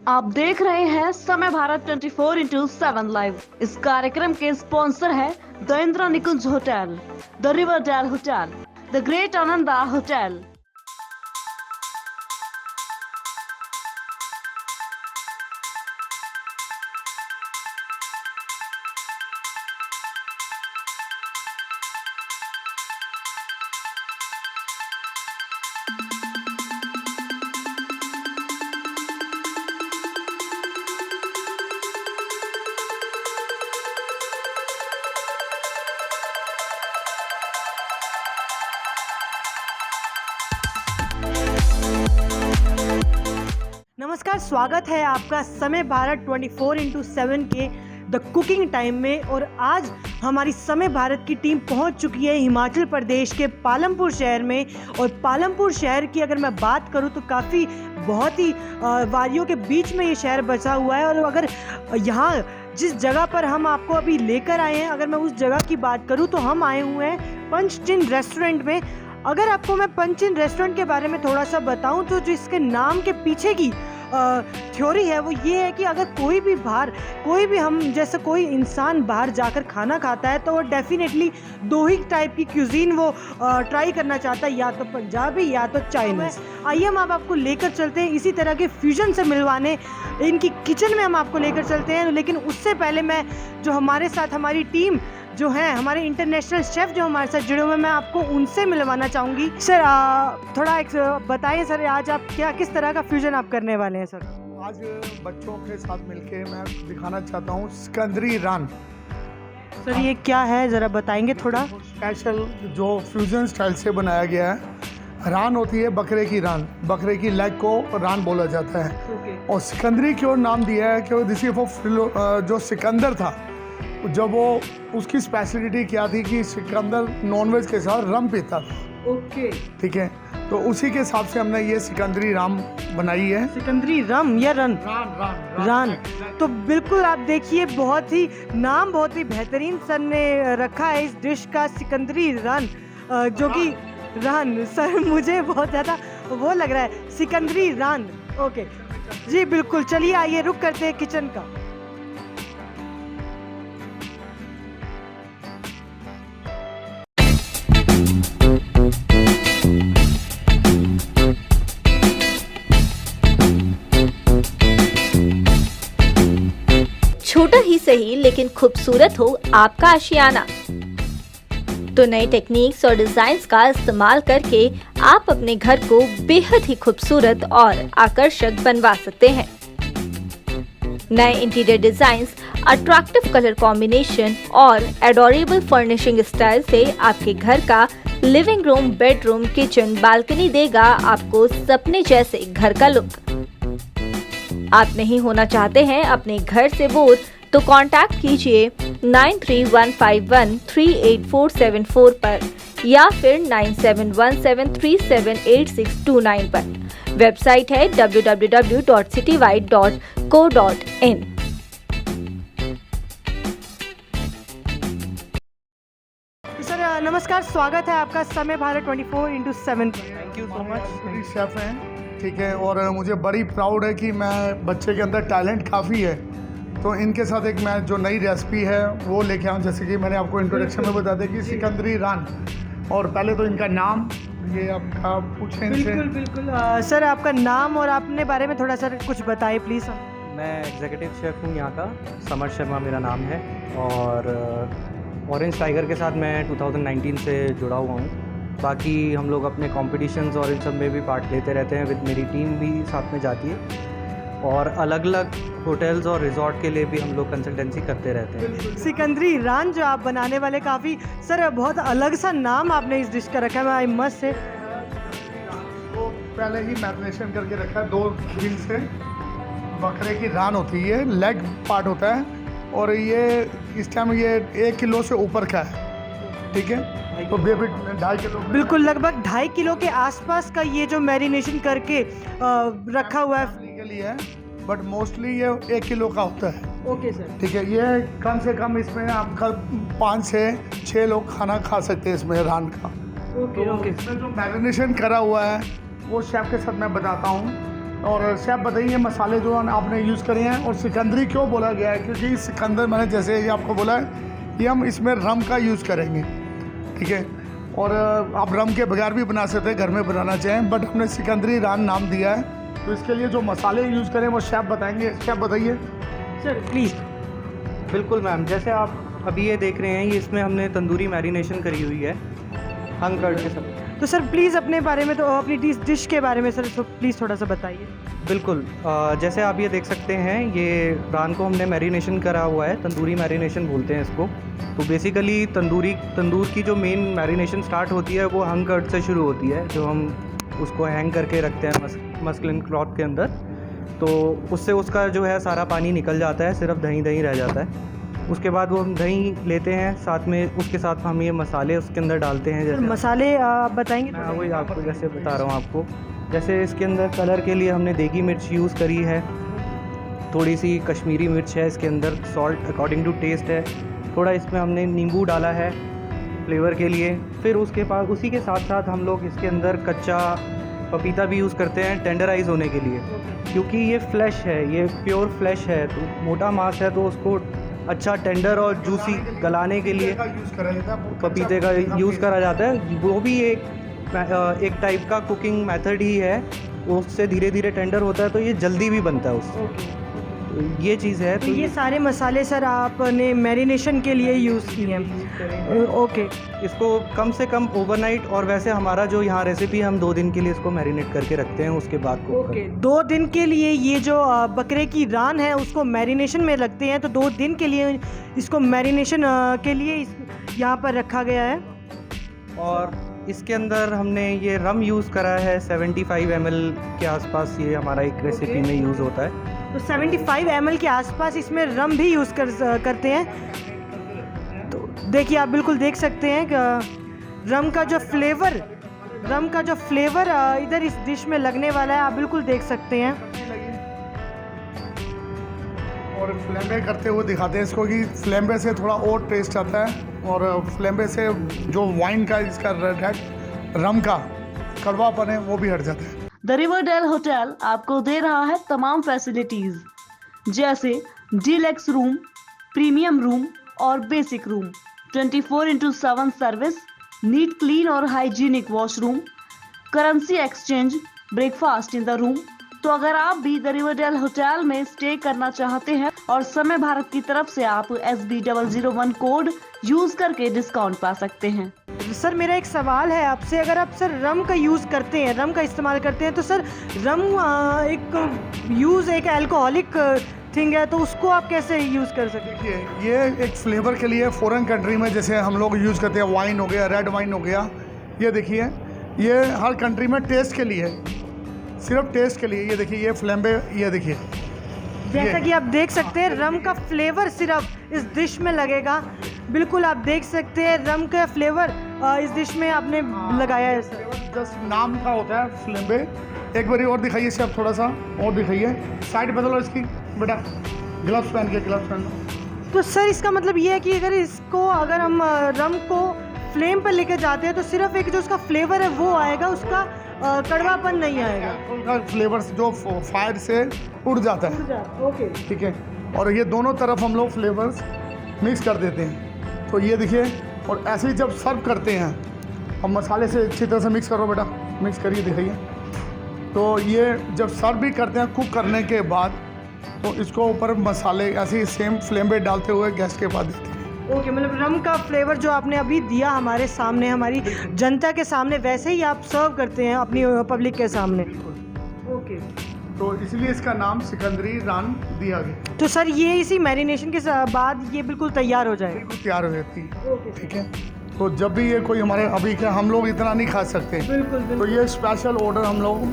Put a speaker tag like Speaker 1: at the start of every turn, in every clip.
Speaker 1: आप देख रहे हैं समय भारत 24x7 लाइव। इस कार्यक्रम के स्पॉन्सर है the Indira Nikunj hotel, the Riverdale hotel, the great Ananda hotel.
Speaker 2: नमस्कार, स्वागत है आपका समय भारत 24x7 के द कुकिंग टाइम में। और आज हमारी समय भारत की टीम पहुंच चुकी है हिमाचल प्रदेश के पालमपुर शहर में। और पालमपुर शहर की अगर मैं बात करूं तो काफ़ी बहुत ही वादियों के बीच में ये शहर बसा हुआ है। और अगर यहाँ जिस जगह पर हम आपको अभी लेकर आए हैं, अगर मैं उस जगह की बात करूँ तो हम आए हुए हैं पंचचिन्ह रेस्टोरेंट में। अगर आपको मैं पंचचिन्ह रेस्टोरेंट के बारे में थोड़ा सा बताऊं तो जो इसके नाम के पीछे की थ्योरी है वो ये है कि अगर कोई भी हम जैसे कोई इंसान बाहर जाकर खाना खाता है तो वो डेफिनेटली दो ही टाइप की क्यूजीन वो ट्राई करना चाहता है, या तो पंजाबी या तो चाइनीज़। आइए हम आपको लेकर चलते हैं इसी तरह के फ्यूजन से मिलवाने, इनकी किचन में हम आपको लेकर चलते हैं। लेकिन उससे पहले मैं जो हमारे साथ हमारी टीम जो है, हमारे इंटरनेशनल शेफ़ जो हमारे साथ जुड़े हुए हैं, मैं आपको उनसे मिलवाना चाहूँगी। सर थोड़ा बताइए सर, आज आप किस तरह का फ्यूजन आप करने वाले हैं? सर
Speaker 3: आज बच्चों के साथ मिलके मैं दिखाना चाहता हूँ सिकंदरी रान।
Speaker 2: सर ये क्या है, ज़रा बताएंगे थोड़ा?
Speaker 3: स्पेशल जो फ्यूजन स्टाइल से बनाया गया है। रान होती है बकरे की रान, बकरे की लेग को रान बोला जाता है। और सिकंदरी क्यों नाम दिया है कि जो सिकंदर था, जब वो उसकी स्पेशलिटी क्या थी कि सिकंदर नॉनवेज के साथ रम पीता था।
Speaker 2: ओके,
Speaker 3: ठीक है, तो उसी के हिसाब से हमने ये सिकंदरी राम बनाई है।
Speaker 2: सिकंदरी रम या रन? रान। तो बिल्कुल आप देखिए, नाम बहुत ही बेहतरीन सर ने रखा है इस डिश का, सिकंदरी रन, जो कि रान। सर मुझे बहुत ज़्यादा वो लग रहा है, सिकंदरी रान। ओके जी बिल्कुल, चलिए आइए रुक करते हैं किचन का।
Speaker 4: छोटा ही सही लेकिन खूबसूरत हो आपका आशियाना, तो नई टेक्निक्स और डिजाइन्स का इस्तेमाल करके आप अपने घर को बेहद ही खूबसूरत और आकर्षक बनवा सकते हैं। नए interior designs, attractive colour combination और एडोरेबल फर्निशिंग स्टाइल से आपके घर का living room, bedroom, kitchen, balcony देगा आपको सपने जैसे घर का लुक। आप नहीं होना चाहते हैं अपने घर से बोर, तो कांटेक्ट कीजिए 9315138474 पर या फिर 9717378629 पर। वेबसाइट है www.citywide.co.in।
Speaker 2: सर नमस्कार, स्वागत है आपका समय Bharat 24x7।
Speaker 3: Thank you so much. Chef हैं, ठीक है, और मुझे बड़ी प्राउड है कि मैं बच्चे के अंदर टैलेंट काफ़ी है, तो इनके साथ एक मैं जो नई रेसिपी है वो लेके आऊँ। जैसे कि मैंने आपको इंट्रोडक्शन में बता दिया कि सिकंदरी रान। और पहले तो इनका नाम ये आपका पूछें इनसे।
Speaker 2: बिल्कुल सर, आपका नाम और अपने बारे में थोड़ा सा कुछ बताइए प्लीज़।
Speaker 5: मैं एग्जीक्यूटिव शेफ़ हूँ यहाँ का, समर शर्मा मेरा नाम है। और ऑरेंज टाइगर के साथ मैं 2019 से जुड़ा हुआ हूँ। बाकी हम लोग अपने कॉम्पिटिशन्स और इन सब में भी पार्ट लेते रहते हैं, विद मेरी टीम भी साथ में जाती है। और अलग अलग होटल्स और रिजॉर्ट के लिए भी हम लोग कंसल्टेंसी करते रहते हैं।
Speaker 2: सिकंदरी रान जो आप बनाने वाले, काफ़ी सर बहुत अलग सा नाम आपने इस डिश का रखा है। आई मस्ट से
Speaker 3: तो पहले ही मैरिनेशन करके रखा है 2 दिन से। बकरे की रान होती है, लेग पार्ट होता है, और ये इस टाइम ये 1 किलो से ऊपर का है, ठीक है, तो 2.5 किलो,
Speaker 2: बिल्कुल लगभग 2.5 किलो के आसपास का ये जो मैरिनेशन करके रखा हुआ है
Speaker 3: के लिए, बट मोस्टली ये 1 किलो का होता है।
Speaker 2: ओके सर,
Speaker 3: ठीक है, ये कम से कम इसमें आपका 5 से 6 लोग खाना खा सकते हैं इसमें रान का।
Speaker 2: ओके
Speaker 3: तो इसमें जो मैरिनेशन करा हुआ है वो शेफ़ के साथ मैं बताता हूँ। और शेफ बताइए मसाले जो आपने यूज़ करे हैं, और सिकंदरी क्यों बोला गया है? क्योंकि सिकंदर मैंने जैसे ये आपको बोला है कि हम इसमें रम का यूज़ करेंगे, ठीक है। और आप रम के बगैर भी बना सकते हैं, घर में बनाना चाहें, बट हमने सिकंदरी रान नाम दिया है। तो इसके लिए जो मसाले यूज़ करें वो शेफ बताएंगे। शेफ बताइए
Speaker 2: सर प्लीज़।
Speaker 5: बिल्कुल मैम, जैसे आप अभी ये देख रहे हैं, ये इसमें हमने तंदूरी मैरिनेशन करी हुई है हंग कर्ड के साथ।
Speaker 2: तो सर प्लीज़ अपने बारे में, तो अपनी डिश के बारे में सर प्लीज़ थोड़ा सा बताइए।
Speaker 5: बिल्कुल, जैसे आप ये देख सकते हैं, ये रान को हमने मैरिनेशन करा हुआ है, तंदूरी मैरिनेशन बोलते हैं इसको। तो बेसिकली तंदूर की जो मेन मैरिनेशन स्टार्ट होती है वो हंग कर्ड से शुरू होती है, जो हम उसको हैंग करके रखते हैं मस्लिन क्लॉथ के अंदर। तो उससे उसका जो है सारा पानी निकल जाता है, सिर्फ दही रह जाता है। उसके बाद वो हम दही लेते हैं, साथ में उसके साथ हम ये मसाले उसके अंदर डालते हैं।
Speaker 2: सर
Speaker 5: जैसे
Speaker 2: मसाले आप बताएंगे?
Speaker 5: मैं वही आपको जैसे बता रहा हूँ आपको, जैसे इसके अंदर कलर के लिए हमने देगी मिर्च यूज़ करी है, थोड़ी सी कश्मीरी मिर्च है इसके अंदर, सॉल्ट अकॉर्डिंग टू टेस्ट है, थोड़ा इसमें हमने नींबू डाला है फ्लेवर के लिए। फिर उसके बाद उसी के साथ साथ हम लोग इसके अंदर कच्चा पपीता भी यूज़ करते हैं टेंडराइज होने के लिए, क्योंकि ये फ्लैश है, ये प्योर फ्लैश है, तो मोटा मांस है, तो उसको अच्छा टेंडर और जूसी गलाने के लिए पपीते का यूज़ करा जाता है। वो भी एक टाइप का कुकिंग मेथड ही है, उससे धीरे धीरे टेंडर होता है, तो ये जल्दी भी बनता है उससे। तो ये चीज़ है।
Speaker 2: तो ये सारे मसाले सर आपने मैरिनेशन के लिए यूज़ किए हैं? ओके।
Speaker 5: इसको कम से कम ओवरनाइट, और वैसे हमारा जो यहाँ रेसिपी, हम 2 दिन के लिए इसको मैरिनेट करके रखते हैं, उसके बाद को
Speaker 2: ओके 2 दिन के लिए ये जो बकरे की रान है उसको मैरिनेशन में रखते हैं। तो 2 दिन के लिए इसको मैरिनेशन के लिए यहाँ पर रखा गया है।
Speaker 5: और इसके अंदर हमने ये रम यूज़ करा है 75 ml के आसपास, ये हमारा एक रेसिपी में यूज़ होता है।
Speaker 2: तो 75 ml के आसपास इसमें रम भी यूज़ करते हैं। तो देखिए आप बिल्कुल देख सकते हैं कि रम का जो फ्लेवर इधर इस डिश में लगने वाला है, आप बिल्कुल देख सकते हैं।
Speaker 3: और फ्लेम्बे करते हुए दिखाते हैं इसको कि फ्लेम्बे से थोड़ा और टेस्ट आता है, और फ्लेम्बे से जो वाइन का इसका रम का कड़वापन है वो भी हट जाता है।
Speaker 1: द रिवरडेल होटल आपको दे रहा है तमाम फैसिलिटीज, जैसे डीलक्स रूम, प्रीमियम रूम और basic room, 24/7 service, neat clean और hygienic washroom, currency exchange, breakfast in the room. तो अगर आप भी द रिवरडेल होटल में स्टे करना चाहते हैं और समय भारत की तरफ से आप SB001 कोड यूज करके डिस्काउंट पा सकते हैं।
Speaker 2: सर मेरा एक सवाल है आपसे, अगर आप सर रम का यूज़ करते हैं, रम का इस्तेमाल करते हैं, तो सर रम एक अल्कोहलिक थिंग है, तो उसको आप कैसे यूज़ कर सकते हैं?
Speaker 3: देखिए ये एक फ्लेवर के लिए फॉरेन कंट्री में जैसे हम लोग यूज़ करते हैं, वाइन हो गया, रेड वाइन हो गया, ये देखिए ये हर कंट्री में टेस्ट के लिए, सिर्फ टेस्ट के लिए। ये देखिए ये फ्लेम्बे, ये देखिए
Speaker 2: जैसा कि आप देख सकते हैं रम का फ्लेवर सिर्फ इस डिश में लगेगा। बिल्कुल आप देख सकते हैं रम का फ्लेवर इस डिश में आपने लगाया है सर।
Speaker 3: जस्ट नाम का होता है फ्लेम्बे। एक बारी और दिखाइए से, आप थोड़ा सा और दिखाइए, साइड बदलो इसकी बेटा, ग्लव्स पहन के।
Speaker 2: तो सर इसका मतलब ये है कि अगर हम रम को फ्लेम पर लेकर जाते हैं तो सिर्फ एक जो उसका फ्लेवर है वो आएगा, उसका कड़वापन नहीं आएगा।
Speaker 3: उनका फ्लेवर जो फायर से उड़ जाता है।
Speaker 2: ओके
Speaker 3: ठीक है, और ये दोनों तरफ हम लोग फ्लेवर्स मिक्स कर देते हैं। तो ये देखिए, और ऐसे ही जब सर्व करते हैं हम मसाले से अच्छी तरह से मिक्स करो बेटा, मिक्स करिए, दिखाइए। तो ये जब सर्व भी करते हैं कुक करने के बाद, तो इसको ऊपर मसाले ऐसे ही सेम फ्लेम पे डालते हुए गैस के बाद देते हैं।
Speaker 2: ओके मतलब रम का फ्लेवर जो आपने अभी दिया हमारे सामने, हमारी जनता के सामने, वैसे ही आप सर्व करते हैं अपनी पब्लिक के सामने। ओके,
Speaker 3: तो इसलिए इसका नाम सिकंदरी रान दिया गया।
Speaker 2: तो सर ये इसी मैरिनेशन के बाद ये बिल्कुल तैयार हो जाएगा?
Speaker 3: बिल्कुल तैयार हो जाती है। ठीक है, तो जब भी ये कोई हमारे अभी क्या हम लोग इतना नहीं खा सकते,
Speaker 2: बिल्कुल।
Speaker 3: तो ये स्पेशल ऑर्डर हम लोग,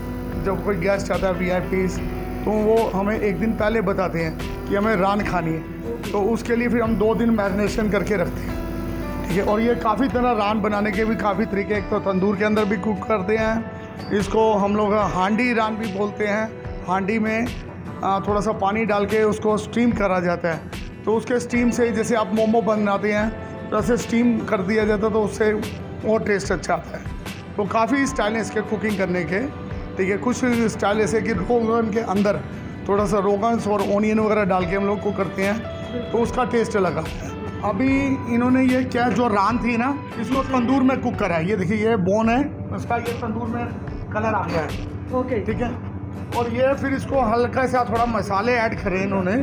Speaker 3: जब कोई गेस्ट आता है VIPs, तो वो हमें एक दिन पहले बताते हैं कि हमें रान खानी है, तो उसके लिए फिर हम 2 दिन मैरिनेशन करके रखते हैं। ठीक है, और ये काफ़ी तरह रान बनाने के भी काफ़ी तरीके, एक तो तंदूर के अंदर भी कुक करते हैं, इसको हम लोग हांडी रान भी बोलते हैं। हांडी में थोड़ा सा पानी डाल के उसको स्टीम करा जाता है, तो उसके स्टीम से जैसे आप मोमो बनाते हैं तो ऐसे स्टीम कर दिया जाता है, तो उससे और टेस्ट अच्छा आता है। तो काफ़ी स्टाइल हैं इसके कुकिंग करने के, ठीक है। कुछ स्टाइल ऐसे कि रोगन के अंदर थोड़ा सा रोगन और ओनियन वगैरह डाल के हम लोग कुक करते हैं, तो उसका टेस्ट अलग आता है। अभी इन्होंने ये क्या जो रान थी ना, इसको तंदूर में कुक करा है। ये देखिए, ये बोन है उसका, ये तंदूर में कलर आ गया है।
Speaker 2: ओके,
Speaker 3: ठीक है। और ये फिर इसको हल्का सा थोड़ा मसाले ऐड करे इन्होंने,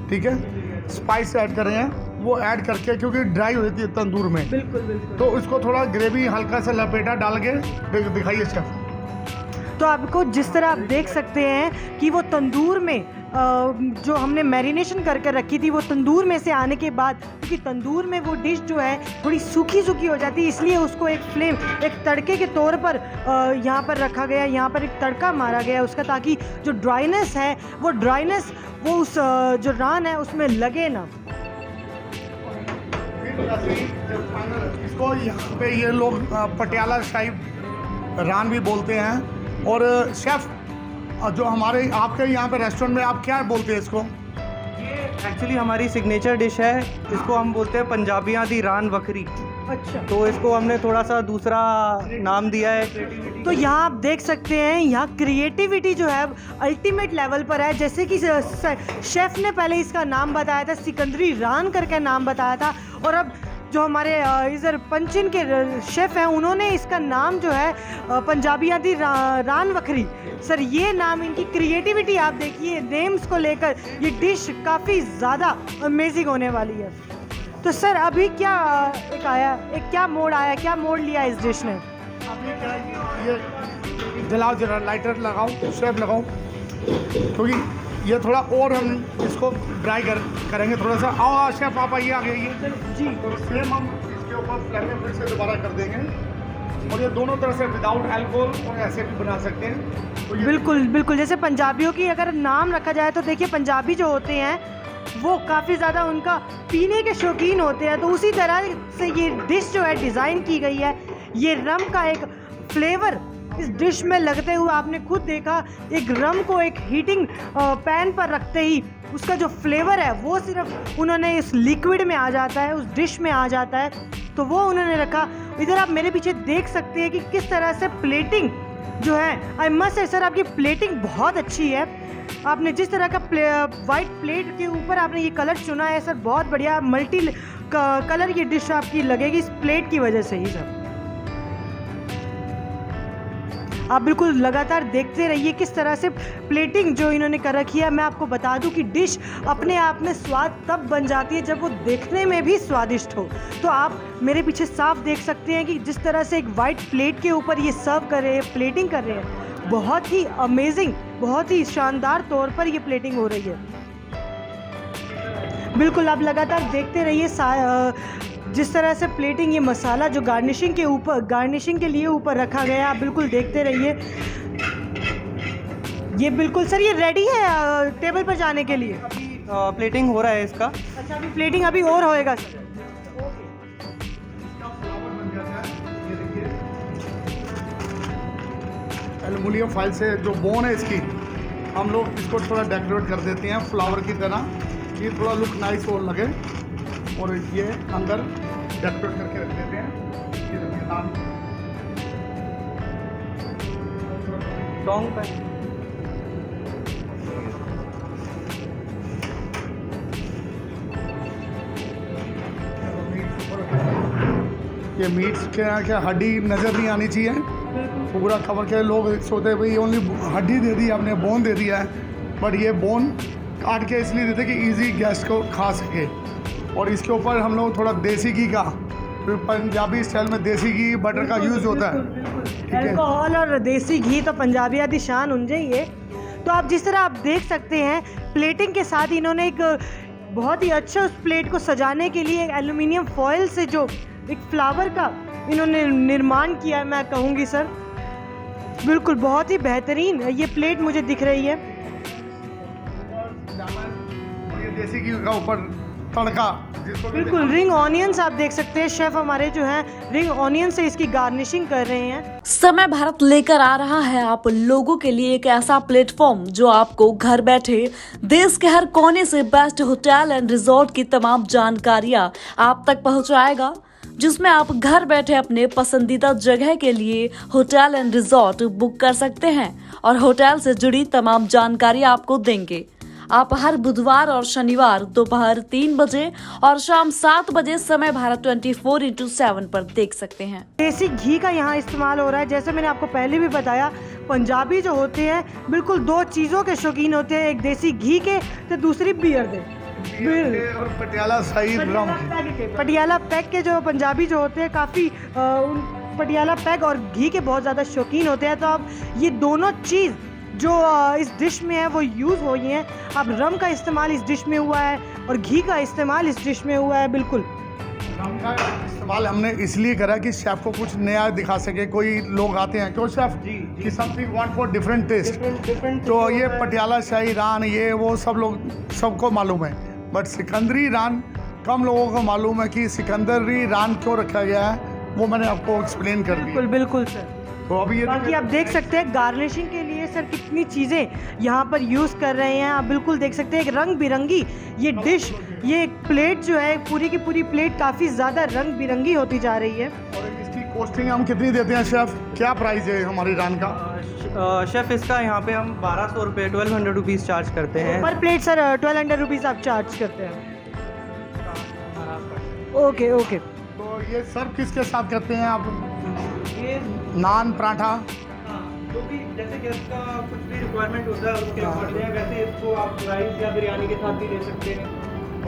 Speaker 3: ठीक है, स्पाइस ऐड करे हैं, वो ऐड करके, क्योंकि ड्राई होती है तंदूर में,
Speaker 2: बिल्कुल बिल्कुल।
Speaker 3: तो इसको थोड़ा ग्रेवी हल्का सा लपेटा डाल के दिखाइए शेफ।
Speaker 2: तो आपको जिस तरह आप देख सकते हैं कि वो तंदूर में जो हमने मैरिनेशन करके रखी थी, वो तंदूर में से आने के बाद, क्योंकि तंदूर में वो डिश जो है थोड़ी सूखी सूखी हो जाती है, इसलिए उसको एक फ्लेम, एक तड़के के तौर पर यहाँ पर रखा गया, यहाँ पर एक तड़का मारा गया उसका, ताकि जो ड्राइनेस है वो उस जो रान है उसमें लगे ना।
Speaker 3: इसको यहाँ पे ये लोग पटियाला शाही रान भी बोलते हैं। और शेफ, जो हमारे आपके यहाँ पे रेस्टोरेंट में आप क्या बोलते हैं इसको?
Speaker 5: ये एक्चुअली हमारी सिग्नेचर डिश है, इसको हम बोलते हैं पंजाबियाँ दी रान बकरी।
Speaker 2: अच्छा,
Speaker 5: तो इसको हमने थोड़ा सा दूसरा नाम दिया है।
Speaker 2: तो यहाँ आप देख सकते हैं, यहाँ क्रिएटिविटी जो है अल्टीमेट लेवल पर है। जैसे कि शेफ़ ने पहले इसका नाम बताया था, सिकंदरी रान करके नाम बताया था, और अब जो हमारे इधर पंचिन के शेफ़ हैं, उन्होंने इसका नाम जो है पंजाबियाँ दी रान बकरी। सर, ये नाम, इनकी क्रिएटिविटी आप देखिए नेम्स को लेकर, ये डिश काफ़ी ज़्यादा अमेजिंग होने वाली है। तो सर, अभी क्या क्या मोड़ लिया इस डिश ने?
Speaker 3: ये जलाओ, जरा लाइटर लगाओ, शेफ लगाओ, क्योंकि ये थोड़ा और हम इसको ड्राई करेंगे थोड़ा सा। आओ शेफ, आप आइए आगे आइए जी। तो सेम हम इसके ऊपर फ्लेम फिर से दोबारा कर देंगे, और ये दोनों तरह से विदाउट अल्कोहल और ऐसे भी बना सकते हैं। तो
Speaker 2: बिल्कुल बिल्कुल, जैसे पंजाबियों की अगर नाम रखा जाए तो देखिए, पंजाबी जो होते हैं वो काफ़ी ज़्यादा उनका पीने के शौकीन होते हैं, तो उसी तरह से ये डिश जो है डिज़ाइन की गई है। ये रम का एक फ्लेवर इस डिश में लगते हुए आपने खुद देखा, एक रम को एक हीटिंग पैन पर रखते ही उसका जो फ्लेवर है वो सिर्फ उन्होंने इस लिक्विड में आ जाता है, उस डिश में आ जाता है, तो वो उन्होंने रखा। इधर आप मेरे पीछे देख सकते हैं कि किस तरह से प्लेटिंग जो है, आई मस्ट से सर, आपकी प्लेटिंग बहुत अच्छी है। आपने जिस तरह का वाइट प्लेट के ऊपर आपने ये कलर चुना है सर, बहुत बढ़िया मल्टी कलर ये डिश आपकी लगेगी इस प्लेट की वजह से ही सर। आप बिल्कुल लगातार देखते रहिए किस तरह से प्लेटिंग जो इन्होंने कर रखी है। मैं आपको बता दूं कि डिश अपने आप में स्वाद तब बन जाती है जब वो देखने में भी स्वादिष्ट हो। तो आप मेरे पीछे साफ देख सकते हैं कि जिस तरह से एक वाइट प्लेट के ऊपर ये सर्व कर रहे हैं, प्लेटिंग कर रहे हैं, बहुत ही अमेजिंग, बहुत ही शानदार तौर पर ये प्लेटिंग हो रही है। बिल्कुल आप लगातार देखते रहिए जिस तरह से प्लेटिंग, ये मसाला जो गार्निशिंग के लिए ऊपर रखा गया है, आप बिल्कुल देखते रहिए। ये बिल्कुल सर, ये रेडी है टेबल पर जाने के लिए?
Speaker 5: प्लेटिंग हो रहा है इसका।
Speaker 2: अच्छा, अभी प्लेटिंग अभी और होएगा सर।
Speaker 3: एल्युमिनियम फॉइल से जो बोन है इसकी, हम लोग इसको थोड़ा डेकोरेट कर देते हैं फ्लावर की तरह, ये थोड़ा लुक नाइस और लगे, और ये अंदर डेकोरेट करके रख देते हैं। ये देखिए नाम
Speaker 5: टोंग पे
Speaker 3: ये मीट्स क्या हड्डी नज़र नहीं आनी चाहिए, पूरा कवर के। लोग सोचते हैं भाई ओनली हड्डी दे दी आपने, बोन दे दिया है, बट ये बोन काट के इसलिए देते कि इजी गेस्ट को खा सके। और इसके ऊपर हम लोग थोड़ा देसी घी का, पंजाबी स्टाइल में देसी घी बटर का यूज़ होता है।
Speaker 2: अल्कोहल और देसी घी तो पंजाबिया दी शान उन ही है। तो आप जिस तरह आप देख सकते हैं, प्लेटिंग के साथ इन्होंने एक बहुत ही अच्छा उस प्लेट को सजाने के लिए एल्युमिनियम फॉयल से जो एक फ्लावर का इन्होंने निर्माण किया है, मैं कहूँगी सर बिल्कुल बहुत ही बेहतरीन ये प्लेट मुझे दिख रही है।
Speaker 3: ये देसी घी का ऊपर तड़का,
Speaker 2: बिल्कुल रिंग ऑनियंस आप देख सकते हैं, शेफ हमारे जो हैं रिंग ऑनियन से इसकी गार्निशिंग कर रहे हैं।
Speaker 1: समय भारत लेकर आ रहा है आप लोगों के लिए एक ऐसा प्लेटफॉर्म जो आपको घर बैठे देश के हर कोने से बेस्ट होटल एंड रिजॉर्ट की तमाम जानकारियां आप तक पहुंचाएगा। जिसमें आप घर बैठे अपने पसंदीदा जगह के लिए होटल एंड रिजॉर्ट बुक कर सकते हैं और होटल से जुड़ी तमाम जानकारी आपको देंगे। आप हर बुधवार और शनिवार दोपहर 3 बजे और शाम 7 बजे समय भारत 24x7 पर देख सकते हैं।
Speaker 2: देसी घी का यहाँ इस्तेमाल हो रहा है। जैसे मैंने आपको पहले भी बताया, पंजाबी जो होते हैं बिल्कुल दो चीज़ों के शौकीन होते हैं, एक देसी घी के तो दूसरी बियर दे
Speaker 3: और पटियाला शाही रम की।
Speaker 2: पटियाला पैक के जो पंजाबी जो होते हैं काफ़ी पटियाला पैक और घी के बहुत ज़्यादा शौकीन होते हैं। तो अब ये दोनों चीज़ जो इस डिश में है वो यूज़ हो गई हैं। अब रम का इस्तेमाल इस डिश में हुआ है और घी का इस्तेमाल इस डिश में हुआ है। बिल्कुल
Speaker 3: रम का इस्तेमाल हमने इसलिए करा कि शेफ को कुछ नया दिखा सके। कोई लोग आते हैं क्यों शेफ कि something want for different taste, तो ये पटियाला शाही रान ये वो सब लोग सबको मालूम है, बट सिकंदरी रान कम लोगों को मालूम है कि सिकंदरी रान क्यों रखा गया है, वो मैंने आपको एक्सप्लेन कर दिया।
Speaker 2: बिल्कुल बिल्कुल सर।
Speaker 3: तो अभी ये
Speaker 2: बाकी आप देख सकते हैं गार्निशिंग के लिए सर कितनी चीज़ें यहाँ पर यूज़ कर रहे हैं। आप बिल्कुल देख सकते हैं एक रंग बिरंगी ये डिश, ये प्लेट जो है पूरी की पूरी प्लेट काफ़ी ज़्यादा रंग बिरंगी होती जा रही है।
Speaker 3: और इसकी कॉस्टिंग हम कितनी देते हैं शेफ, क्या प्राइस है हमारी रान का?
Speaker 5: शेफ़ इसका यहाँ पे हम 1200 रुपये 1200 रुपीज़ चार्ज करते हैं
Speaker 2: पर प्लेट सर। 1200 रुपीज़ आप चार्ज करते हैं। Okay okay.
Speaker 3: तो ये सर्व किसके साथ करते हैं आप?
Speaker 5: ये
Speaker 3: नान पराठा
Speaker 5: जो भी जैसे गेस्ट का कुछ भी रिक्वायरमेंट होता है उसके अकॉर्डिंग है। वैसे इसको आप राइस या बिरयानी के साथ भी ले सकते हैं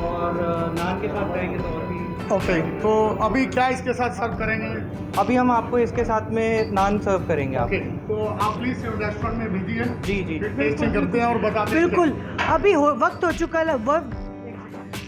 Speaker 5: और नान के साथ रहेंगे तो और भी।
Speaker 3: ओके, तो अभी क्या इसके साथ सर्व करेंगे?
Speaker 5: अभी हम आपको इसके साथ में नान सर्व करेंगे।
Speaker 3: ओके, तो आप प्लीज रेस्टोरेंट में भेजिए।
Speaker 5: जी जी
Speaker 3: टेस्टिंग करते हैं और बताते हैं।
Speaker 2: बिल्कुल अभी वक्त हो चुका है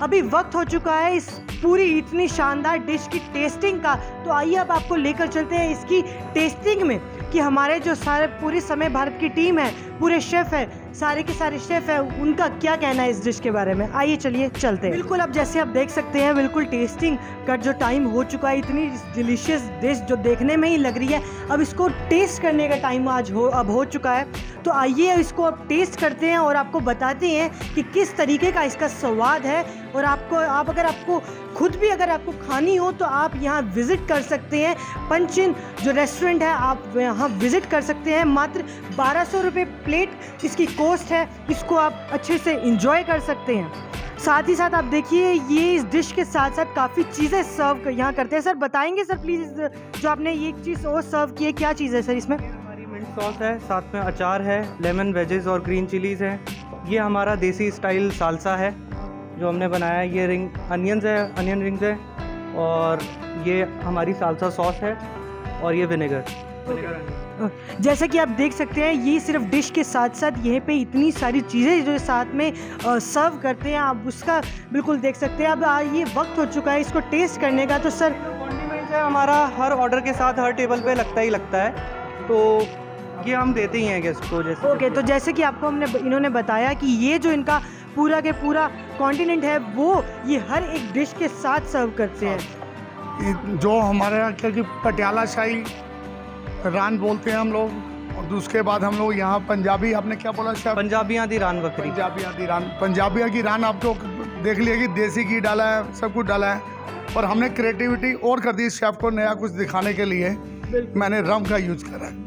Speaker 2: अभी वक्त हो चुका है इस पूरी इतनी शानदार डिश की टेस्टिंग का। तो आइए अब आपको लेकर चलते हैं इसकी टेस्टिंग में कि हमारे जो सारे पूरे समय भारत की टीम है, पूरे शेफ़ है, सारे के सारे शेफ़ है, उनका क्या कहना है इस डिश के बारे में। आइए चलिए चलते हैं। बिल्कुल अब जैसे आप देख सकते हैं बिल्कुल टेस्टिंग का जो टाइम हो चुका है। इतनी डिलीशियस डिश जो देखने में ही लग रही है, अब इसको टेस्ट करने का टाइम अब हो चुका है। तो आइए इसको अब टेस्ट करते हैं और आपको बताते हैं कि किस तरीके का इसका स्वाद है। और अगर आपको खुद भी अगर आपको खानी हो तो आप यहाँ विज़िट कर सकते हैं। पंचिन जो रेस्टोरेंट है आप यहाँ विज़िट कर सकते हैं। मात्र 1200 रुपये प्लेट इसकी कॉस्ट है। इसको आप अच्छे से इंजॉय कर सकते हैं। साथ ही साथ आप देखिए ये इस डिश के साथ साथ काफ़ी चीज़ें सर्व यहाँ करते हैं। सर बताएंगे सर प्लीज़, जो आपने ये चीज़ और सर्व की है क्या चीज़ है सर इसमें?
Speaker 5: हमारी मिंट सॉस है, साथ में अचार है, लेमन वेजेस और ग्रीन चिलीज़ है। ये हमारा देसी स्टाइल सालसा है जो हमने बनाया है। ये अनियन रिंग्स है और ये हमारी सालसा सॉस है और ये विनेगर।
Speaker 2: जैसे कि आप देख सकते हैं ये सिर्फ डिश के साथ साथ यहीं पे इतनी सारी चीज़ें जो साथ में सर्व करते हैं, आप उसका बिल्कुल देख सकते हैं। अब ये वक्त हो चुका है इसको टेस्ट करने का। तो सर
Speaker 5: कॉन्डिमेंट्स है हमारा हर ऑर्डर के साथ हर टेबल पे लगता है, तो ये हम देते ही हैं गेस्ट को। जैसे
Speaker 2: ओके, तो जैसे कि आपको इन्होंने बताया कि ये जो इनका पूरा के पूरा कॉन्टिनेंट है वो ये हर एक डिश के साथ सर्व करते हैं।
Speaker 3: जो हमारे यहाँ क्योंकि पटियाला शाही रान बोलते हैं हम लोग, और उसके बाद हम लोग यहाँ पंजाबी, आपने क्या बोला शेफ?
Speaker 5: पंजाबियाँ दी रान बकरी।
Speaker 3: पंजाबिया की रान आपको देख लिया कि देसी घी डाला है, सब कुछ डाला है, पर हमने क्रिएटिविटी और कर दी शेफ को नया कुछ दिखाने के लिए। मैंने रम का यूज करा है।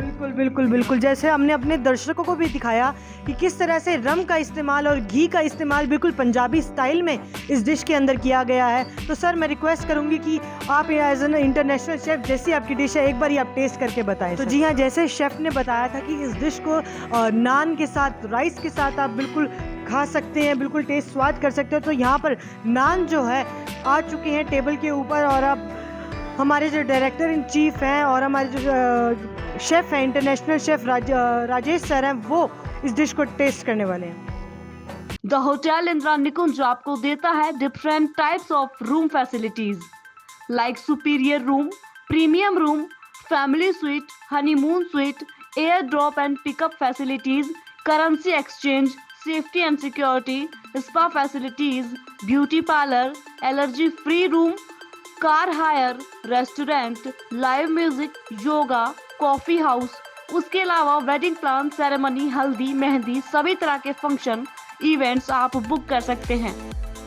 Speaker 2: बिल्कुल जैसे हमने अपने दर्शकों को भी दिखाया कि किस तरह से रम का इस्तेमाल और घी का इस्तेमाल बिल्कुल पंजाबी स्टाइल में इस डिश के अंदर किया गया है। तो सर मैं रिक्वेस्ट करूंगी कि आप एज एन इंटरनेशनल शेफ जैसी आपकी डिश है एक बार आप टेस्ट करके बताएं। तो जी हाँ, जैसे शेफ ने बताया था कि इस डिश को नान के साथ, राइस के साथ आप बिल्कुल खा सकते हैं, बिल्कुल टेस्ट स्वाद कर सकते हो। तो यहाँ पर नान जो है आ चुके हैं टेबल के ऊपर और अब हमारे जो डायरेक्टर इन चीफ हैं और हमारे जो शेफ़ हैं, इंटरनेशनल शेफ़ राजेश सर हैं, वो इस डिश को टेस्ट करने वाले हैं।
Speaker 1: द होटल इंदिरा निकुंज आपको देता है different types of room facilities like superior room, premium room, family suite, honeymoon suite, air drop and pickup facilities, currency exchange, safety and security, spa facilities, beauty parlour, allergy free room, car hire, restaurant, live music, yoga, coffee house. उसके अलावा wedding plan, ceremony, हल्दी, मेहंदी, सभी तरह के function events आप book कर सकते हैं।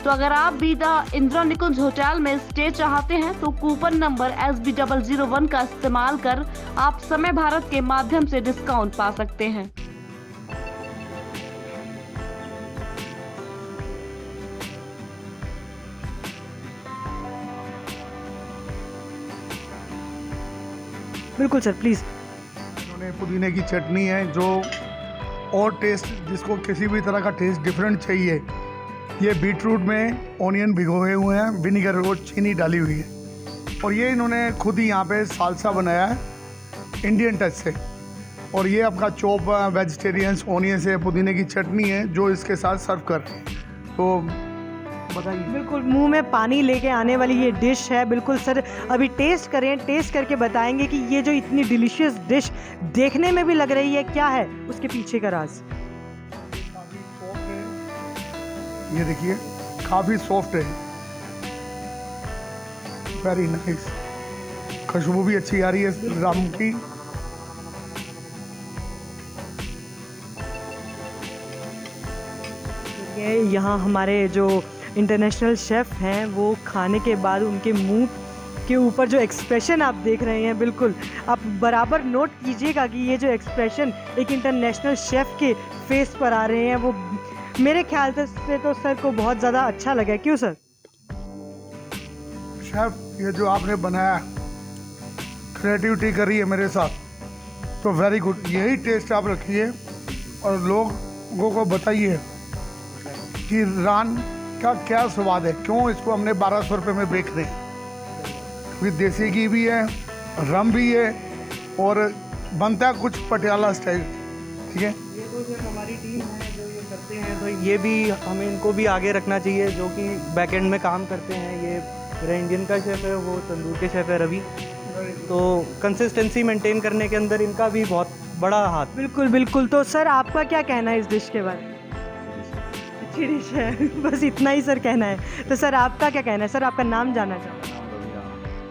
Speaker 1: तो अगर आप भी द इंदिरा निकुंज होटल में स्टे चाहते हैं तो कूपन नंबर SB001 का इस्तेमाल कर आप समय भारत के माध्यम से डिस्काउंट पा सकते हैं।
Speaker 2: बिल्कुल सर, प्लीज़।
Speaker 3: इन्होंने पुदीने की चटनी है जो और टेस्ट, जिसको किसी भी तरह का टेस्ट डिफरेंट चाहिए, ये बीटरूट में ऑनियन भिगोए हुए हैं, विनीगर और चीनी डाली हुई है, और ये इन्होंने खुद ही यहाँ पे सालसा बनाया है इंडियन टच से। और ये आपका चॉप वेजिटेरियंस ऑनियन से पुदीने की चटनी है जो इसके साथ सर्व कर रहे हैं। तो बताइए।
Speaker 2: बिल्कुल मुंह में पानी लेके आने वाली ये डिश है। बिल्कुल सर, अभी टेस्ट करें, टेस्ट करके बताएंगे कि ये जो इतनी डिलीशियस डिश देखने में भी लग रही है, क्या है उसके पीछे का राज।
Speaker 3: ये देखिए काफ़ी सॉफ्ट है, वेरी नाइस, खुशबू भी अच्छी आ रही है राम की।
Speaker 2: यहाँ हमारे जो इंटरनेशनल शेफ़ हैं वो खाने के बाद उनके मुंह के ऊपर जो एक्सप्रेशन आप देख रहे हैं, बिल्कुल आप बराबर नोट कीजिएगा कि ये जो एक्सप्रेशन एक इंटरनेशनल शेफ़ के फेस पर आ रहे हैं, वो मेरे ख्याल से तो सर को बहुत ज़्यादा अच्छा लगा। क्यों सर?
Speaker 3: शेफ ये जो आपने बनाया, क्रिएटिविटी करी है मेरे साथ, तो वेरी गुड। यही टेस्ट आप रखिए और लोगों को बताइए कि रान का क्या स्वाद है, क्यों इसको हमने 1200 रुपये में बेच रहे हैं। क्योंकि देसी घी भी है, रम भी है और बनता है कुछ पटियाला स्टाइल। ठीक है,
Speaker 5: ये तो जो हमारी टीम है जो ये करते हैं, तो ये भी हमें इनको भी आगे रखना चाहिए, जो कि बैक एंड में काम करते हैं। ये मेरा इंडियन का शेफ़ है, वो तंदूर के शेफ़ है रवि। तो कंसिस्टेंसी मेंटेन करने के अंदर इनका भी बहुत बड़ा हाथ।
Speaker 2: बिल्कुल बिल्कुल। तो सर आपका क्या कहना है इस डिश के बारे में? अच्छी डिश है, बस इतना ही सर कहना है। तो सर आपका क्या कहना है? सर आपका नाम जानना चाहूँ।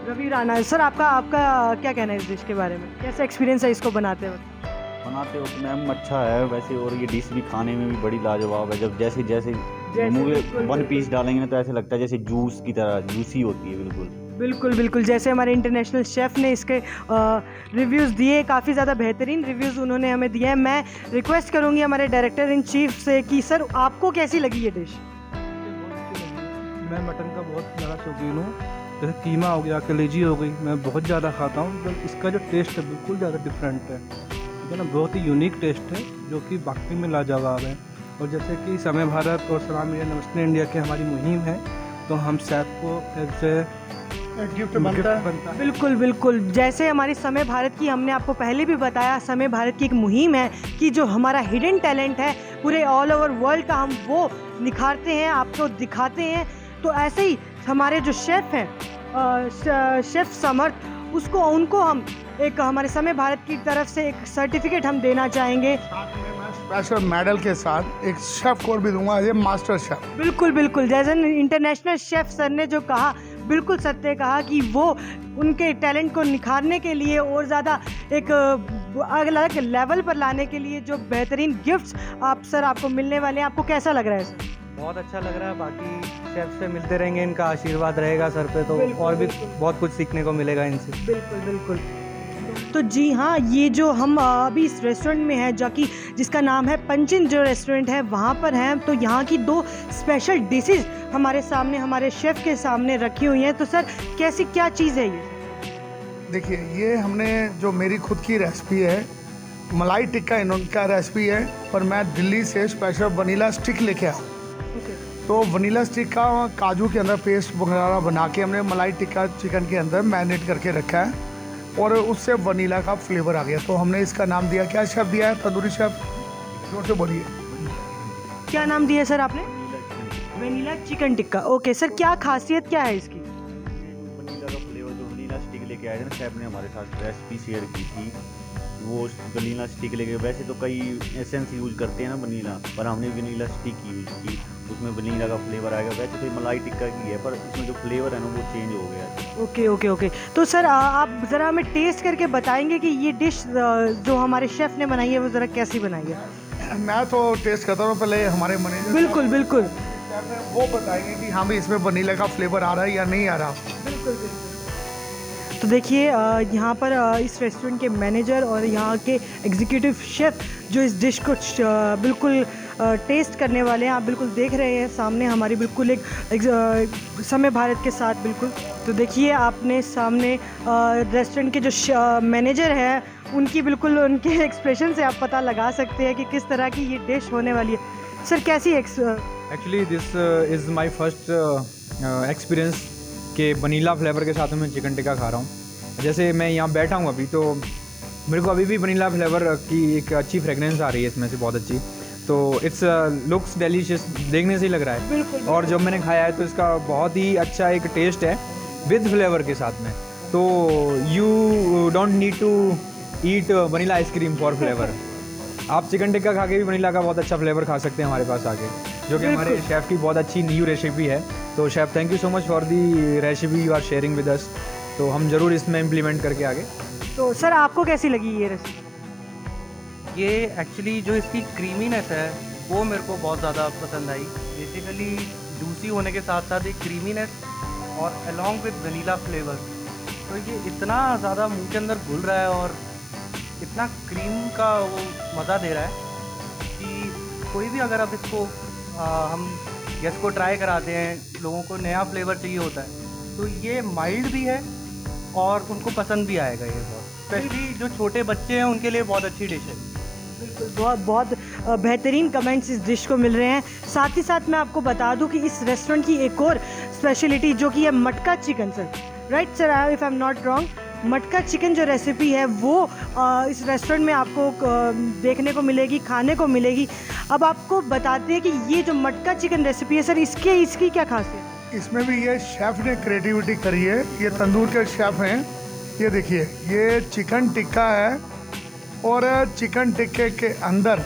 Speaker 2: रवि राणा। सर आपका क्या कहना है इस डिश के बारे में? कैसा एक्सपीरियंस है इसको बनाते वक्त?
Speaker 6: बनाते वक्त मैम अच्छा है वैसे, और ये डिश भी खाने में भी बड़ी लाजवाब है। जब जैसे जैसे मुँह में वन पीस डालेंगे ना तो ऐसे लगता है जैसे जूस की तरह, जूसी होती है बिल्कुल।
Speaker 2: बिल्कुल बिल्कुल, जैसे हमारे इंटरनेशनल शेफ़ ने इसके रिव्यूज़ दिए, काफ़ी ज़्यादा बेहतरीन रिव्यूज़ उन्होंने हमें दिए हैं। मैं रिक्वेस्ट करूँगी हमारे डायरेक्टर इन चीफ से कि सर आपको कैसी लगी ये डिश?
Speaker 7: मैं मटन का बहुत ज़्यादा शौकीन हूँ, जैसे कीमा हो गया, कलेजी हो गई, मैं बहुत ज़्यादा खाता हूँ। तो इसका जो टेस्ट है बिल्कुल ज़्यादा डिफरेंट है, ठीक है ना, बहुत ही यूनिक टेस्ट है जो कि वाकई में लाजवाब है। और जैसे कि समय भारत और सलाम इंडिया नमस्ते इंडिया की हमारी मुहिम है, तो हम शेफ को ऐसे
Speaker 3: गिफ्ट बनता है।
Speaker 2: बिल्कुल बिल्कुल, जैसे हमारी समय भारत की, हमने आपको पहले भी बताया, समय भारत की एक मुहिम है कि जो हमारा हिडन टैलेंट है पूरे ऑल ओवर वर्ल्ड का, हम वो निखारते हैं, आपको दिखाते हैं। तो ऐसे ही हमारे जो शेफ़ हैं, शेफ़ समर्थ, उनको हम एक हमारे समय भारत की तरफ से एक सर्टिफिकेट हम देना चाहेंगे।
Speaker 3: स्पेशल मेडल के साथ एक शेफ कोड भी दूंगा, ये मास्टर शेफ।
Speaker 2: बिल्कुल बिल्कुल, जैसे इंटरनेशनल शेफ सर ने जो कहा, बिल्कुल सत्य कहा कि वो उनके टैलेंट को निखारने के लिए और ज़्यादा एक अलग लेवल पर लाने के लिए जो बेहतरीन गिफ्ट्स आपको मिलने वाले हैं, आपको कैसा लग रहा है सर?
Speaker 5: बहुत अच्छा लग रहा है। बाकी शेफ से मिलते रहेंगे, इनका आशीर्वाद रहेगा सर पे, तो और भी बहुत कुछ सीखने को मिलेगा इनसे।
Speaker 2: बिल्कुल बिल्कुल। तो जी हाँ, ये जो हम अभी इस रेस्टोरेंट में है, जिसका नाम है पंचिन जो रेस्टोरेंट है, वहाँ पर हैं। तो यहाँ की 2 स्पेशल डिशेस हमारे सामने, हमारे शेफ़ के सामने रखी हुई हैं। तो सर कैसी क्या चीज़ है ये?
Speaker 3: देखिए, ये हमने जो मेरी खुद की रेसिपी है, मलाई टिक्का इनका रेसिपी है, पर मैं दिल्ली से स्पेशल वनीला स्टिक लेके आया। तो वनीला स्टिक का काजू के अंदर पेस्ट वगैरह बना के हमने मलाई टिक्का चिकन के अंदर मैरिनेट करके रखा है, और उससे वनीला का फ्लेवर आ गया। तो हमने इसका नाम दिया, क्या शेफ दिया है? तंदूरी शेफ, जोर से बोलिए।
Speaker 2: क्या नाम दिया सर आपने? Vanilla chicken tikka. Okay sir, क्या खासियत क्या है इसकी?
Speaker 6: वनीला का फ्लेवर, जो वनीला स्टिक लेके आए थे ना शेफ ने हमारे साथ रेसिपी शेयर की थी, वो वनीला स्टिक लेके, वैसे तो कई एसेंस यूज़ करते हैं ना वनीला, पर हमने वनीला स्टिक यूज़ की, उसमें वनीला का फ्लेवर आएगा। वैसे तो मलाई टिक्का की है, पर इसमें जो फ्लेवर है ना वो चेंज हो गया है।
Speaker 2: Okay okay okay. तो सर आप ज़रा हमें टेस्ट करके बताएंगे कि ये डिश जो हमारे शेफ़ ने बनाई है वो ज़रा कैसी बनाई है?
Speaker 3: मैं तो टेस्ट करता हूँ, पहले हमारे मैनेजर।
Speaker 2: बिल्कुल बिल्कुल।
Speaker 3: शेफ हैं वो बताएंगे कि हाँ भाई इसमें वनीला का फ्लेवर आ रहा है या नहीं आ रहा।
Speaker 2: बिल्कुल बिल्कुल। तो देखिए यहाँ पर इस रेस्टोरेंट के मैनेजर और यहाँ के एग्जीक्यूटिव शेफ़ जो इस डिश को बिल्कुल टेस्ट करने वाले हैं, आप बिल्कुल देख रहे हैं सामने हमारी बिल्कुल एक समय भारत के साथ बिल्कुल। तो देखिए आपने सामने रेस्टोरेंट के जो मैनेजर हैं उनकी बिल्कुल उनके एक्सप्रेशन से आप पता लगा सकते हैं कि किस तरह की ये डिश होने वाली है। सर कैसी
Speaker 8: actually this is my first experience कि वनीला फ्लेवर के साथ मैं चिकन टिक्का खा रहा हूँ। जैसे मैं यहाँ बैठा हूँ अभी तो मेरे को अभी भी वनीला फ्लेवर की एक अच्छी फ्रेगरेंस आ रही है इसमें से, बहुत अच्छी। तो इट्स लुक्स डेलीशियस, देखने से ही लग रहा है।
Speaker 2: बिल्कुल।
Speaker 8: और जब मैंने खाया है तो इसका बहुत ही अच्छा एक टेस्ट है विद फ्लेवर के साथ में। तो you don't need to eat vanilla ice cream for flavour. आप चिकन टिक्का खा के भी वनीला का बहुत अच्छा फ्लेवर खा सकते हैं हमारे पास आके, जो कि हमारे शेफ़ की बहुत अच्छी न्यू रेसिपी है। तो chef thank you so much for the recipe you are sharing with us. तो हम ज़रूर इसमें इम्प्लीमेंट करके आगे।
Speaker 2: तो सर आपको कैसी लगी ये रेसिपी?
Speaker 5: ये एक्चुअली जो इसकी क्रीमीनेस है वो मेरे को बहुत ज़्यादा पसंद आई। बेसिकली जूसी होने के साथ साथ एक क्रीमीनेस और अलॉन्ग विद वनीला फ्लेवर, तो ये इतना ज़्यादा मुंह के अंदर घुल रहा है और इतना क्रीम का वो मज़ा दे रहा है कि कोई भी अगर अब इसको हम गेस्ट को ट्राई कराते हैं, लोगों को नया फ्लेवर चाहिए होता है, तो ये माइल्ड भी है और उनको पसंद भी आएगा ये बहुत। स्पेशली जो छोटे बच्चे हैं उनके लिए बहुत अच्छी डिश है।
Speaker 2: बिल्कुल, बहुत बहुत बेहतरीन कमेंट्स इस डिश को मिल रहे हैं। साथ ही साथ मैं आपको बता दूं कि इस रेस्टोरेंट की एक और स्पेशलिटी जो कि है मटका chicken sir, right sir if I am not wrong, मटका चिकन जो रेसिपी है वो इस रेस्टोरेंट में आपको देखने को मिलेगी, खाने को मिलेगी। अब आपको बताते हैं कि ये जो मटका चिकन रेसिपी है सर इसकी क्या खासियत है?
Speaker 3: इसमें भी ये शेफ़ ने क्रिएटिविटी करी है। ये तंदूर के शेफ़ हैं। ये देखिए ये चिकन टिक्का है और चिकन टिक्के के अंदर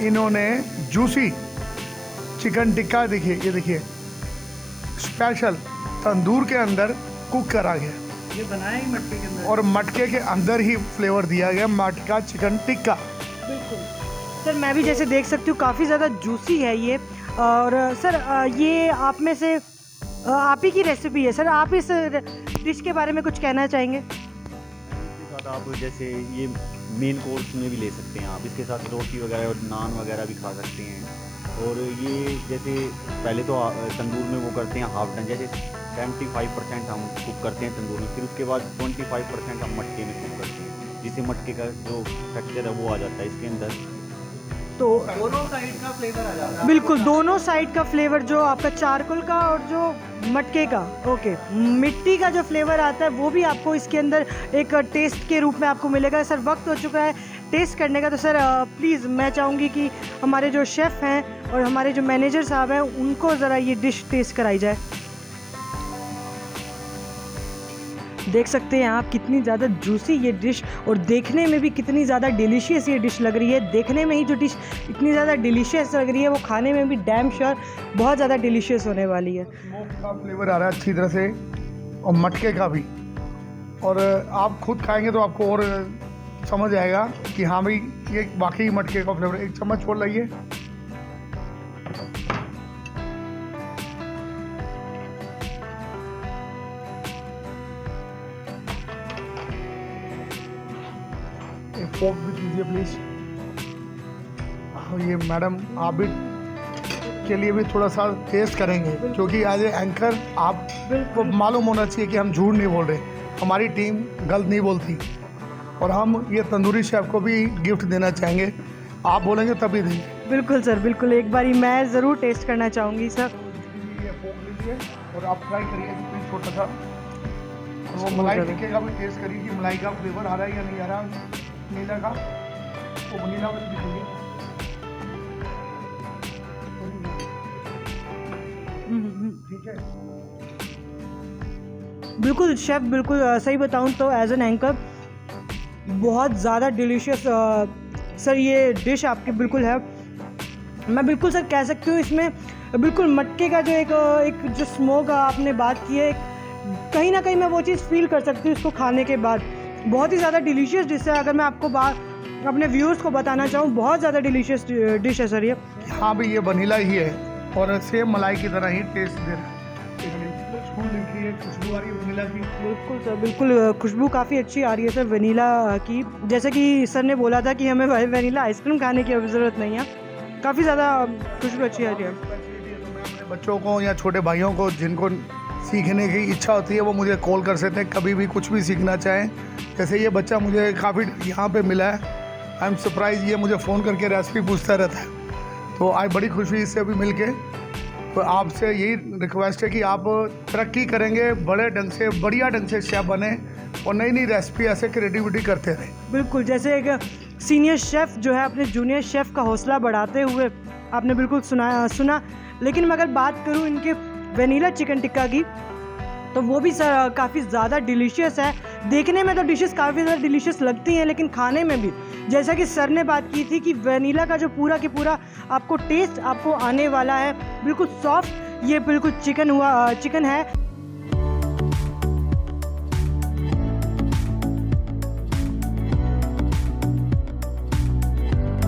Speaker 3: इन्होंने जूसी चिकन टिक्का, देखिए ये देखिए स्पेशल तंदूर के अंदर कुक करा गया,
Speaker 5: ये बनाया ही मटके के अंदर
Speaker 3: और मटके के अंदर ही फ्लेवर दिया गया मटका चिकन टिक्का।
Speaker 2: बिल्कुल सर, मैं भी जैसे देख सकती हूँ काफ़ी ज़्यादा जूसी है ये। और सर ये आप में से आप ही की रेसिपी है सर, आप इस डिश के बारे में कुछ कहना चाहेंगे?
Speaker 6: इसके साथ आप जैसे ये मेन कोर्स में भी ले सकते हैं आप, इसके साथ रोटी वगैरह और नान वगैरह भी खा सकते हैं। और ये जैसे पहले तो तंदूर में वो करते हैं हाफ डन, जैसे 75% हम कुक करते हैं तंदूर में, फिर उसके बाद 25% हम मटके में कुक करते हैं, जिससे मटके का जो टेक्सचर है वो आ जाता है इसके अंदर।
Speaker 2: तो
Speaker 5: दोनों साइड का फ्लेवर आ जाता है।
Speaker 2: बिल्कुल दोनों साइड का फ्लेवर, जो आपका चारकोल का और जो मटके का, ओके, मिट्टी का जो फ्लेवर आता है वो भी आपको इसके अंदर एक टेस्ट के रूप में आपको मिलेगा। सर वक्त हो चुका है टेस्ट करने का, तो सर प्लीज़ मैं चाहूँगी कि हमारे जो शेफ़ हैं और हमारे जो मैनेजर साहब हैं उनको ज़रा ये डिश टेस्ट कराई जाए। देख सकते हैं आप कितनी ज़्यादा जूसी ये डिश और देखने में भी कितनी ज़्यादा डिलीशियस ये डिश लग रही है। देखने में ही जो डिश इतनी ज़्यादा डिलीशियस लग रही है वो खाने में भी डैम श्योर बहुत ज़्यादा डिलीशियस होने वाली है।
Speaker 3: स्मोक का फ्लेवर आ रहा है अच्छी तरह से और मटके का भी, और आप खुद खाएंगे तो आपको और समझ आएगा कि हाँ भाई ये वाकई मटके का फ्लेवर। एक चम्मच छोड़ लाइए। फोक भी दीजिए प्लीज़। ये मैडम आप भी के लिए भी थोड़ा सा टेस्ट करेंगे, क्योंकि एज ए एंकर आपको मालूम होना चाहिए कि हम झूठ नहीं बोल रहे, हमारी टीम गलत नहीं बोलती। और हम ये तंदूरी शेफ़ को भी गिफ्ट देना चाहेंगे, आप बोलेंगे तभी देंगे।
Speaker 2: बिल्कुल सर, बिल्कुल, एक बारी मैं ज़रूर टेस्ट करना चाहूँगी सर।
Speaker 3: ये फोक लीजिए और आप ट्राई करिए प्लीज़ छोटा सा, और वो मलाई टिक्के का भी टेस्ट करिए कि मलाई का फ्लेवर आ रहा है या नहीं आ रहा। वनीला का वो वनीला में दीजिए। ठीक है,
Speaker 2: बिल्कुल शेफ़, बिल्कुल सही बताऊं तो एज एन एंकर बहुत ज़्यादा डिलीशियस सर ये डिश आपकी बिल्कुल है। मैं बिल्कुल सर कह सकती हूँ इसमें बिल्कुल मटके का जो एक जो स्मोक आपने बात की है, कहीं ना कहीं मैं वो चीज़ फील कर सकती हूँ इसको खाने के बाद। बहुत ही ज़्यादा डिलीशियस डिश है। अगर मैं आपको अपने व्यूअर्स को बताना चाहूँ, बहुत ज़्यादा डिलीशियस डिश है सर ये।
Speaker 3: हाँ भाई ये वनीला ही है, और सेम मलाई की तरह ही टेस्ट दे रहा है। देखिए खुशबू आ रही है वनीला की।
Speaker 2: बिल्कुल सर, बिल्कुल खुशबू काफ़ी अच्छी आ रही है सर वनीला की। जैसे कि सर ने बोला था कि हमें वनीला आइसक्रीम खाने की अब ज़रूरत नहीं है, काफ़ी ज़्यादा खुशबू अच्छी आ रही है।
Speaker 3: अपने बच्चों को या छोटे भाइयों को जिनको सीखने की इच्छा होती है वो मुझे कॉल कर सकते हैं, कभी भी कुछ भी सीखना चाहें। जैसे ये बच्चा मुझे काफ़ी यहाँ पे मिला है, आई एम सरप्राइज, ये मुझे फ़ोन करके रेसिपी पूछता रहता है, तो आज बड़ी खुशी इससे अभी मिल के। तो आपसे यही रिक्वेस्ट है कि आप तरक्की करेंगे, बड़े ढंग से बढ़िया ढंग से शेफ़ बने और नई नई रेसिपी ऐसे क्रिएटिविटी करते रहें।
Speaker 2: बिल्कुल, जैसे एक सीनियर शेफ़ जो है अपने जूनियर शेफ़ का हौसला बढ़ाते हुए आपने बिल्कुल सुना। लेकिन मैं अगर बात करूँ इनके वनीला चिकन टिक्का की, तो वो भी सर काफ़ी ज़्यादा डिलीशियस है। देखने में तो डिशेस काफ़ी ज़्यादा डिलीशियस लगती हैं, लेकिन खाने में भी, जैसा कि सर ने बात की थी कि वनीला का जो पूरा के पूरा आपको टेस्ट आपको आने वाला है, बिल्कुल सॉफ्ट ये बिल्कुल चिकन है।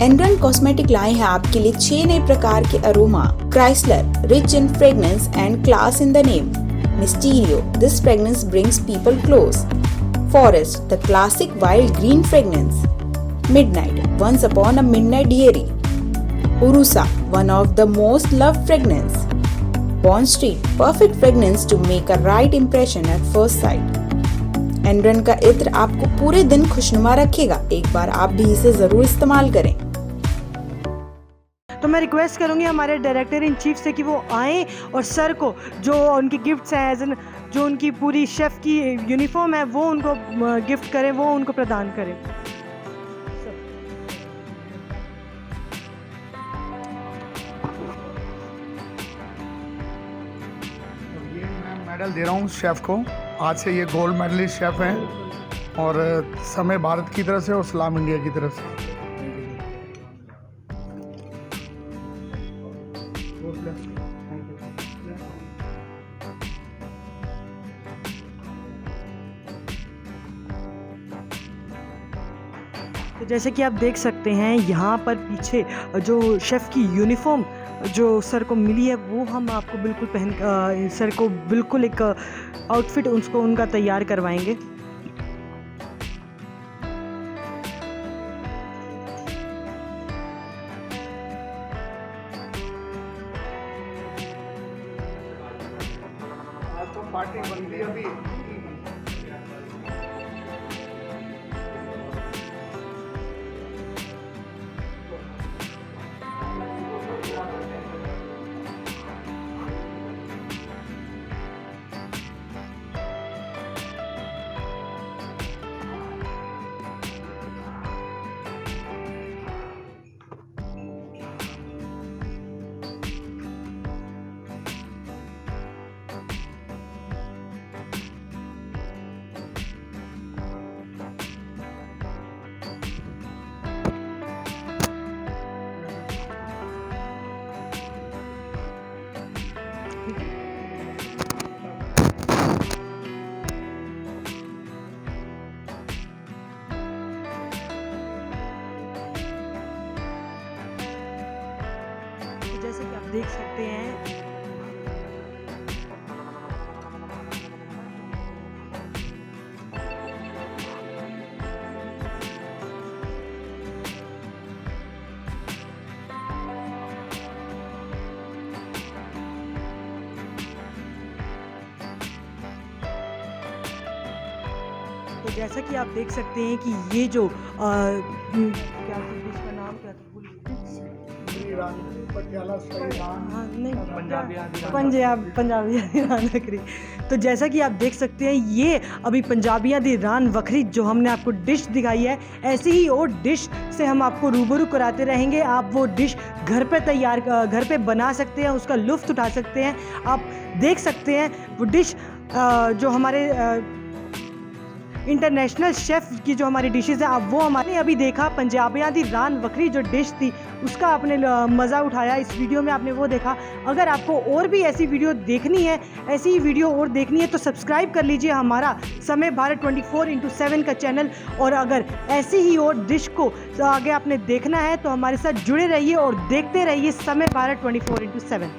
Speaker 9: एनरन कॉस्मेटिक लाए हैं आपके लिए 6 नए प्रकार के aroma. Chrysler, rich in fragrance and class in the name. Mysterio, this fragrance brings people close. Forest, the classic wild green fragrance. Midnight, once upon a midnight dreary. उरुसा, one of the most loved fragrance. Bond Street, perfect fragrance to make a right impression at first sight. एनरन का इत्र आपको पूरे दिन खुशनुमा रखेगा, एक बार आप भी इसे जरूर इस्तेमाल करें।
Speaker 2: तो मैं रिक्वेस्ट करूंगी हमारे डायरेक्टर इन चीफ से कि वो आएँ और सर को जो उनकी गिफ्ट्स हैं, एज एन जो उनकी पूरी शेफ़ की यूनिफॉर्म है वो उनको गिफ्ट करें, वो उनको प्रदान करें।
Speaker 3: ये मैं मेडल दे रहा हूँ शेफ़ को, आज से ये गोल्ड मेडलिस्ट शेफ़ हैं, और समय भारत की तरफ से और सलाम इंडिया की तरफ से।
Speaker 2: तो जैसे कि आप देख सकते हैं यहाँ पर पीछे जो शेफ़ की यूनिफॉर्म जो सर को मिली है वो हम आपको बिल्कुल सर को बिल्कुल एक आउटफिट उसको उनका तैयार करवाएंगे।
Speaker 3: आज तो पार्टी बन रही है अभी।
Speaker 2: जैसे कि आप देख सकते हैं तो जैसा कि आप देख सकते हैं कि ये जो क्या इसका नाम क्या था, पंजाबी रान वखरी। तो जैसा कि आप देख सकते हैं ये अभी पंजाबियाँ दी रान वखरी जो हमने आपको डिश दिखाई है, ऐसी ही और डिश से हम आपको रूबरू कराते रहेंगे। आप वो डिश घर पे बना सकते हैं, उसका लुत्फ़ उठा सकते हैं। आप देख सकते हैं वो डिश जो हमारे इंटरनेशनल शेफ़ की जो हमारी डिशेज़ हैं, अब वो हमारे अभी देखा पंजाबियाँ दी रान वखरी जो डिश थी उसका आपने मज़ा उठाया। इस वीडियो में आपने वो देखा। अगर आपको और भी ऐसी वीडियो देखनी है, ऐसी ही वीडियो और देखनी है तो सब्सक्राइब कर लीजिए हमारा समय भारत 24x7 का चैनल। और अगर ऐसी ही और डिश को आगे आपने देखना है तो हमारे साथ जुड़े रहिए और देखते रहिए समय भारत 24x7।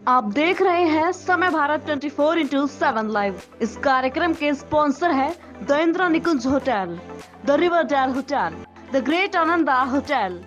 Speaker 1: आप देख रहे हैं समय भारत 24/7 लाइव। इस कार्यक्रम के स्पॉन्सर है the Indira Nikunj hotel, the river dale hotel, the great Ananda hotel,